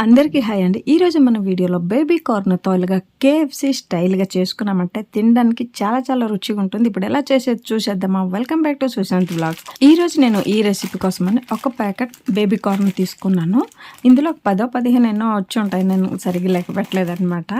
అందరికీ హాయ్ అండి. ఈరోజు మన వీడియోలో బేబీ కార్న్‌తో ఇలాగా కేఎఫ్‌సీ స్టైల్‌గా చేసుకున్నామంటే తినడానికి చాలా చాలా రుచిగా ఉంటుంది. ఇప్పుడు ఎలా చేసేది చూసేద్దామా? Welcome back to Sushant vlogs. ఈరోజు నేను ఈ రెసిపీ కోసమని ఒక ప్యాకెట్ బేబీ కార్న్ తీసుకున్నాను. ఇందులో 10-15 ఎన్నో వచ్చి ఉంటాయి. నేను సరిగ్గా లెక్క పెట్టలేదనమాట.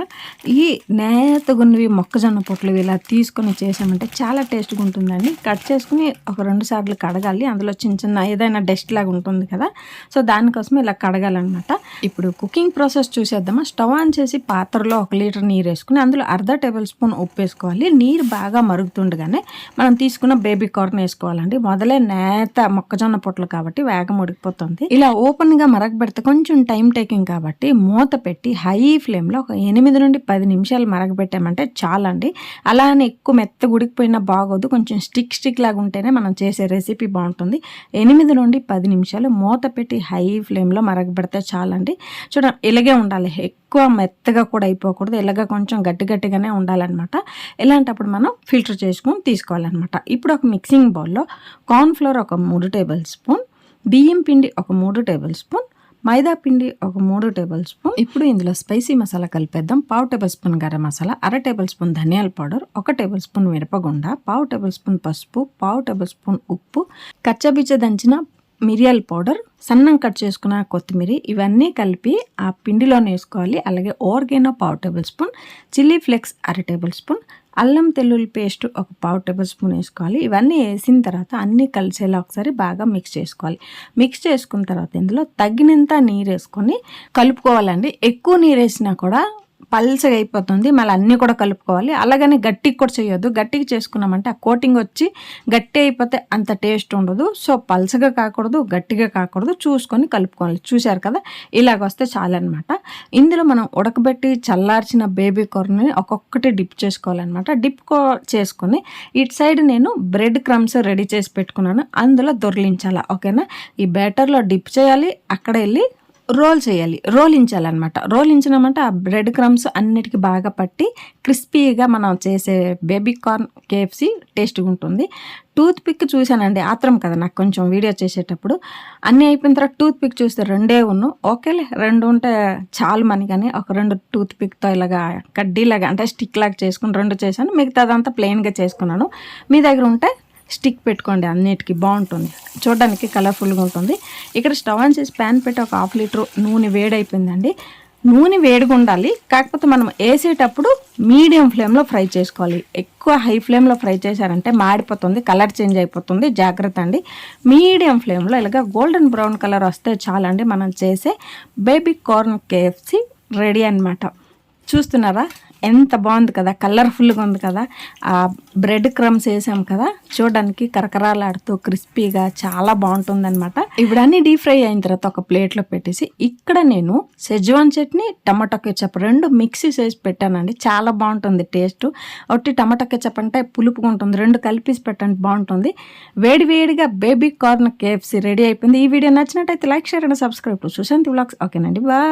ఈ నేతగున్నవి మొక్కజొన్న పొట్లు ఇలా తీసుకొని చేసామంటే చాలా టేస్ట్‌గా ఉంటుందండి. కట్ చేసుకుని ఒక 2 సార్లు కడగాలి. అందులో చిన్న చిన్న ఏదైనా డస్ట్ లాగా ఉంటుంది కదా! సో దానికోసం ఇలా కడగాలన్నమాట. ఇప్పుడు కుకింగ్ ప్రాసెస్ చూసేద్దామా. స్టవ్ ఆన్ చేసి పాత్రలో 1 లీటర్ నీరు వేసుకుని అందులో ½ టేబుల్ స్పూన్ ఉప్పు వేసుకోవాలి. నీరు బాగా మరుగుతుండగానే మనం తీసుకున్న బేబీ కార్న్ వేసుకోవాలండి. మొదలే నేత మొక్కజొన్న పొట్లు కాబట్టి వేగం ఉడికిపోతుంది. ఇలా ఓపెన్ గా మరగబెడితే కొంచెం టైం టేకింగ్ కాబట్టి మూత పెట్టి హై ఫ్లేమ్ లో ఒక 8 నుండి 10 నిమిషాలు మరగబెట్టామంటే చాలండి. అలా అని ఎక్కువ మెత్తగా ఉడికిపోయినా బాగోదు. కొంచెం స్టిక్ లాగా ఉంటేనే మనం చేసే రెసిపీ బాగుంటుంది. 8 నుండి 10 నిమిషాలు మూత పెట్టి హై ఫ్లేమ్ లో మరగబెడితే చాలండి. చూడండి, ఇలాగే ఉండాలి. ఎక్కువ మెత్తగా కూడా అయిపోకూడదు. ఇలాగ కొంచెం గట్టిగానే ఉండాలన్నమాట. ఇలాంటప్పుడు మనం ఫిల్టర్ చేసుకుని తీసుకోవాలన్నమాట. ఇప్పుడు ఒక మిక్సింగ్ బౌల్లో కార్న్ ఫ్లోర్ ఒక 3 టేబుల్ స్పూన్, బియ్యం పిండి ఒక 3 టేబుల్ స్పూన్, మైదా పిండి ఒక 3 టేబుల్ స్పూన్. ఇప్పుడు ఇందులో స్పైసీ మసాలా కలిపేద్దాం. 1/2 table spoon garam masala, 1/2 table spoon ధనియాల పౌడర్, 1 టేబుల్ స్పూన్ మిరపగుండ, 1/2 టేబుల్ స్పూన్ పసుపు, 1/2 టేబుల్ స్పూన్ ఉప్పు, కచ్చబిచ్చ దంచిన మిరియాల పౌడర్, సన్నం కట్ చేసుకున్న కొత్తిమీర, ఇవన్నీ కలిపి ఆ పిండిలోనే వేసుకోవాలి. అలాగే ఓర్గేనో 1/2 table spoon, chilli flakes 1/2 table spoon, అల్లం తెల్లుల్లి పేస్ట్ ఒక 1/2 టేబుల్ స్పూన్ వేసుకోవాలి. ఇవన్నీ వేసిన తర్వాత అన్నీ కలిసేలా ఒకసారి బాగా మిక్స్ చేసుకోవాలి. మిక్స్ చేసుకున్న తర్వాత ఇందులో తగినంత నీరు వేసుకొని కలుపుకోవాలండి. ఎక్కువ నీరు వేసినా కూడా పల్చగా అయిపోతుంది. మళ్ళీ అన్నీ కూడా కలుపుకోవాలి. అలాగని గట్టిగా కూడా చేయొద్దు. గట్టిగా చేసుకున్నామంటే ఆ కోటింగ్ వచ్చి గట్టి అయిపోతే అంత టేస్ట్ ఉండదు. సో పల్చగా కాకూడదు, గట్టిగా కాకూడదు, చూసుకొని కలుపుకోవాలి. చూశారు కదా, ఇలాగ వస్తే చాలన్నమాట. ఇందులో మనం ఉడకబెట్టి చల్లార్చిన బేబీ కార్న్ని ఒక్కొక్కటి డిప్ చేసుకోవాలన్నమాట. చేసుకొని ఇటు సైడ్ నేను బ్రెడ్ క్రమ్స్ రెడీ చేసి పెట్టుకున్నాను. అందులో దొర్లించాలా. ఓకేనా, ఈ బ్యాటర్లో డిప్ చేయాలి. అక్కడ వెళ్ళి రోలించాలన్నమాట. రోలించినామంటే ఆ బ్రెడ్ క్రమ్స్ అన్నిటికీ బాగా పట్టి క్రిస్పీగా మనం చేసే బేబీ కార్న్ కేఎఫ్సీ టేస్ట్గా ఉంటుంది. టూత్ పిక్ చూశానండి, ఆత్రం కదా నాకు కొంచెం వీడియో చేసేటప్పుడు. అన్నీ అయిపోయిన తర్వాత టూత్ పిక్ చూస్తే 2 ఓకేలే, 2 ఉంటే చాలు మనకని ఒక 2 టూత్ పిక్తో ఇలాగా కడ్డీలాగా అంటే స్టిక్ లాగా చేసుకుని 2 చేశాను. మిగతాదంతా ప్లెయిన్గా చేసుకున్నాను. మీ దగ్గర ఉంటే స్టిక్ పెట్టుకోండి, అన్నిటికీ బాగుంటుంది, చూడడానికి కలర్ఫుల్గా ఉంటుంది. ఇక్కడ స్టవ్ ఆన్ చేసి ప్యాన్ పెట్టి ఒక 1/2 లీటర్ నూనె వేడైపోయిందండి. నూనె వేడిగా ఉండాలి. కాకపోతే మనం వేసేటప్పుడు మీడియం ఫ్లేమ్లో ఫ్రై చేసుకోవాలి. ఎక్కువ హై ఫ్లేమ్లో ఫ్రై చేశారంటే మాడిపోతుంది, కలర్ చేంజ్ అయిపోతుంది. జాగ్రత్త అండి. మీడియం ఫ్లేమ్లో ఇలాగ గోల్డెన్ బ్రౌన్ కలర్ వస్తే చాలండి. మనం చేసే బేబీ కార్న్ కేఎఫ్సీ రెడీ అన్నమాట. చూస్తున్నారా ఎంత బాగుంది కదా, కలర్ఫుల్గా ఉంది కదా. ఆ బ్రెడ్ క్రమ్స్ వేసాం కదా, చూడడానికి కరకరాలాడుతూ క్రిస్పీగా చాలా బాగుంటుంది అనమాట. ఇప్పుడు అన్ని డీప్ ఫ్రై అయిన తర్వాత ఒక ప్లేట్లో పెట్టేసి ఇక్కడ నేను Schezwan chutney, tomato ketchup 2 mixie చేసి పెట్టానండి. చాలా బాగుంటుంది టేస్ట్. ఒకటి టమాటో కెచప్ అంటే పులుపుగా ఉంటుంది, 2 కలిపేసి పెట్టండి, బాగుంటుంది. వేడిగా బేబీ కార్న్ కేఎఫ్సీ రెడీ అయిపోయింది. ఈ వీడియో నచ్చినట్టయితే like, share and subscribe to Sushant vlogs. ఓకేనండి, బాయ్.